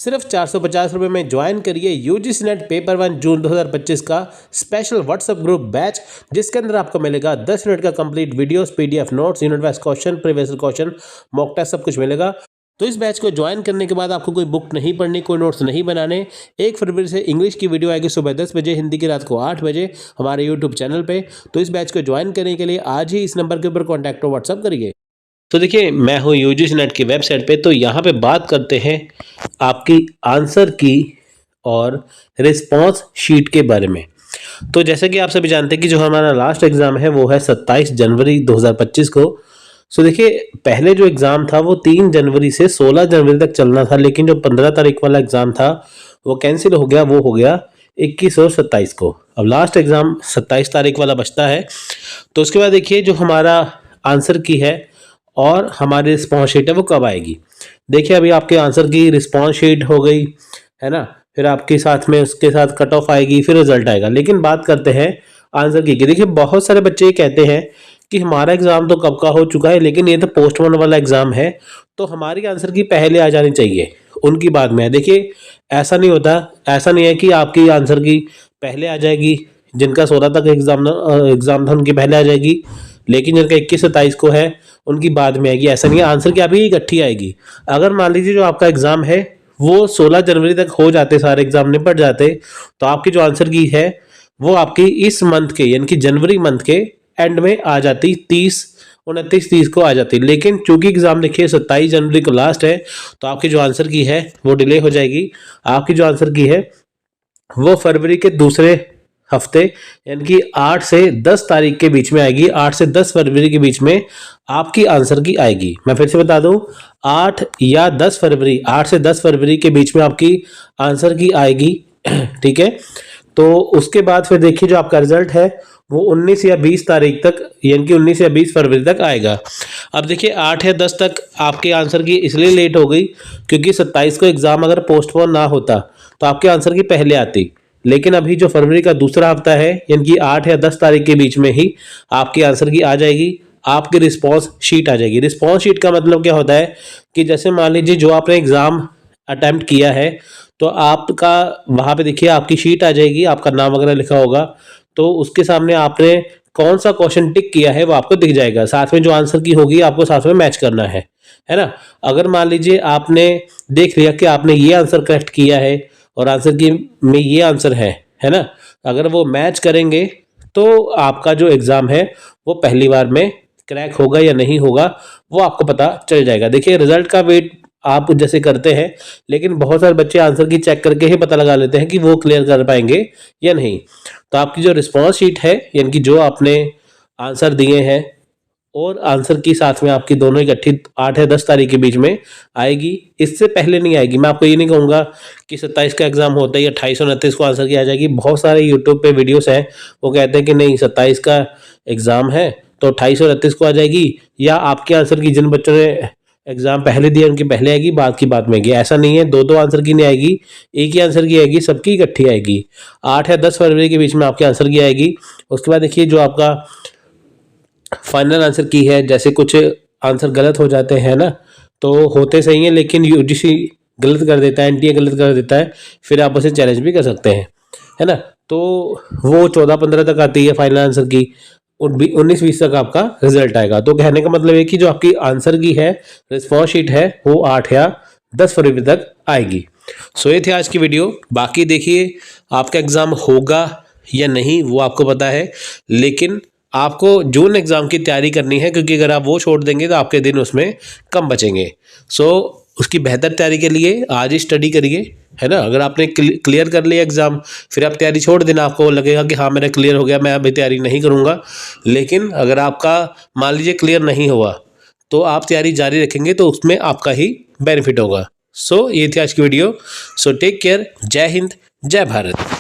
सिर्फ 450 रुपये में ज्वाइन करिए यूजीसी नेट पेपर 1 जून 2025 का स्पेशल व्हाट्सएप ग्रुप बैच, जिसके अंदर आपको मिलेगा 10 मिनट का complete videos, PDF notes, unit wise question, previous question, mock test, सब कुछ मिलेगा। तो इस बैच को ज्वाइन करने के बाद आपको कोई बुक नहीं पढ़नी, कोई नोट्स नहीं बनाने। 1 फरवरी से इंग्लिश की वीडियो आएगी सुबह 10 बजे, हिंदी की रात को 8 बजे हमारे यूट्यूब चैनल पे। तो इस बैच को ज्वाइन करने के लिए आज ही इस नंबर के ऊपर कॉन्टैक्ट हो, व्हाट्सअप करिए। तो देखिए, मैं हूँ यूजीसी नेट की वेबसाइट पे। तो यहाँ पे बात करते हैं आपकी आंसर की और रिस्पॉन्स शीट के बारे में। तो जैसे कि आप सभी जानते हैं कि जो हमारा लास्ट एग्ज़ाम है वो है 27 जनवरी 2025 को। सो देखिए, पहले जो एग्ज़ाम था वो 3 जनवरी से 16 जनवरी तक चलना था, लेकिन जो 15 तारीख वाला एग्ज़ाम था वो कैंसिल हो गया। वो हो गया 21 और 27 को। अब लास्ट एग्ज़ाम 27 तारीख वाला बचता है। तो उसके बाद देखिए, जो हमारा आंसर की है और हमारी रिस्पॉन्स शीट है वो कब आएगी। देखिए, अभी आपके आंसर की रिस्पॉन्स शीट हो गई है ना, फिर आपके साथ में उसके साथ कट ऑफ आएगी, फिर रिजल्ट आएगा। लेकिन बात करते हैं आंसर की। देखिए, बहुत सारे बच्चे ये कहते हैं कि हमारा एग्ज़ाम तो कब का हो चुका है, लेकिन ये तो पोस्टपोन वाला एग्ज़ाम है, तो हमारी आंसर की पहले आ जानी चाहिए, उनकी बात में है। देखिए, ऐसा नहीं होता, ऐसा नहीं है कि आपकी आंसर की पहले आ जाएगी। जिनका 16 तक एग्ज़ाम था उनकी पहले आ जाएगी, लेकिन जिनका 21-27 को है उनकी बाद में आएगी। ऐसा नहीं है, आंसर की अभी इकट्ठी आएगी। अगर मान लीजिए जो आपका एग्ज़ाम है वो 16 जनवरी तक हो जाते, सारे एग्ज़ाम निपट जाते, तो आपकी जो आंसर की है वो आपकी इस मंथ के यानी कि जनवरी मंथ के एंड में आ जाती, 29-30 को आ जाती। लेकिन चूंकि एग्ज़ाम देखिए 27 जनवरी को लास्ट है, तो आपकी जो आंसर की है वो डिले हो जाएगी। आपकी जो आंसर की है वो फरवरी के दूसरे हफ्ते यानी कि 8 से 10 तारीख के बीच में आएगी। 8 से 10 फरवरी के बीच में आपकी आंसर की आएगी। मैं फिर से बता दूं, 8 या 10 फरवरी, 8 से 10 फरवरी के बीच में आपकी आंसर की आएगी। ठीक है, तो उसके बाद फिर देखिए जो आपका रिजल्ट है वो 19 या 20 तारीख तक यानी कि 19 या 20 फरवरी तक आएगा। अब देखिए, 8 या 10 तक आपके आंसर की इसलिए लेट हो गई क्योंकि 27 को एग्ज़ाम अगर पोस्टपोन ना होता तो आपके आंसर की पहले आती। लेकिन अभी जो फरवरी का दूसरा हफ्ता है यानी कि 8 या 10 तारीख के बीच में ही आपकी आंसर की आ जाएगी, आपकी रिस्पॉन्स शीट आ जाएगी। रिस्पॉन्स शीट का मतलब क्या होता है कि जैसे मान लीजिए जो आपने एग्ज़ाम अटेम्प्ट किया है, तो आपका वहाँ पे देखिए आपकी शीट आ जाएगी, आपका नाम वगैरह लिखा होगा, तो उसके सामने आपने कौन सा क्वेश्चन टिक किया है वो आपको दिख जाएगा। साथ में जो आंसर की होगी आपको साथ में मैच करना है ना। अगर मान लीजिए आपने देख लिया कि आपने ये आंसर करेक्ट किया है और आंसर की में ये आंसर है ना, अगर वो मैच करेंगे तो आपका जो एग्ज़ाम है वो पहली बार में क्रैक होगा या नहीं होगा वो आपको पता चल जाएगा। देखिए, रिजल्ट का वेट आप जैसे करते हैं, लेकिन बहुत सारे बच्चे आंसर की चेक करके ही पता लगा लेते हैं कि वो क्लियर कर पाएंगे या नहीं। तो आपकी जो रिस्पॉन्स शीट है यानी कि जो आपने आंसर दिए हैं और आंसर की साथ में आपकी दोनों इकट्ठी 8 या 10 तारीख के बीच में आएगी, इससे पहले नहीं आएगी। मैं आपको ये नहीं कहूँगा कि 27 का एग्ज़ाम होता है या 28 और 29 को आंसर की आ जाएगी। बहुत सारे यूट्यूब पे वीडियोस हैं वो कहते हैं कि नहीं 27 का एग्ज़ाम है तो 28 और 29 को आ जाएगी, या आपके आंसर की जिन बच्चों ने एग्ज़ाम पहले दिया उनकी पहले आएगी, बाद की बाद में आएगी। ऐसा नहीं है, दो आंसर की नहीं आएगी, एक ही आंसर की आएगी, सबकी इकट्ठी आएगी। 8 या 10 फरवरी के बीच में आपके आंसर की आएगी। उसके बाद देखिए जो आपका फाइनल आंसर की है, जैसे कुछ आंसर गलत हो जाते हैं ना, तो होते सही हैं लेकिन यूजीसी गलत कर देता है, एनटीए गलत कर देता है, फिर आप उसे चैलेंज भी कर सकते हैं, है ना। तो वो 14-15 तक आती है फाइनल आंसर की, 19-20 तक आपका रिजल्ट आएगा। तो कहने का मतलब है कि जो आपकी आंसर की है रिस्पॉन्स शीट है वो 8 या 10 फरवरी तक आएगी। सो ये थी आज की वीडियो। बाकी देखिए, आपका एग्ज़ाम होगा या नहीं वो आपको पता है, लेकिन आपको जून एग्ज़ाम की तैयारी करनी है, क्योंकि अगर आप वो छोड़ देंगे तो आपके दिन उसमें कम बचेंगे। सो उसकी बेहतर तैयारी के लिए आज ही स्टडी करिए, है ना। अगर आपने क्लियर कर लिया एग्ज़ाम, फिर आप तैयारी छोड़ देना, आपको लगेगा कि हाँ मेरा क्लियर हो गया, मैं अभी तैयारी नहीं करूँगा। लेकिन अगर आपका मान लीजिए क्लियर नहीं हुआ तो आप तैयारी जारी रखेंगे तो उसमें आपका ही बेनिफिट होगा। सो ये थी आज की वीडियो। सो टेक केयर, जय हिंद, जय भारत।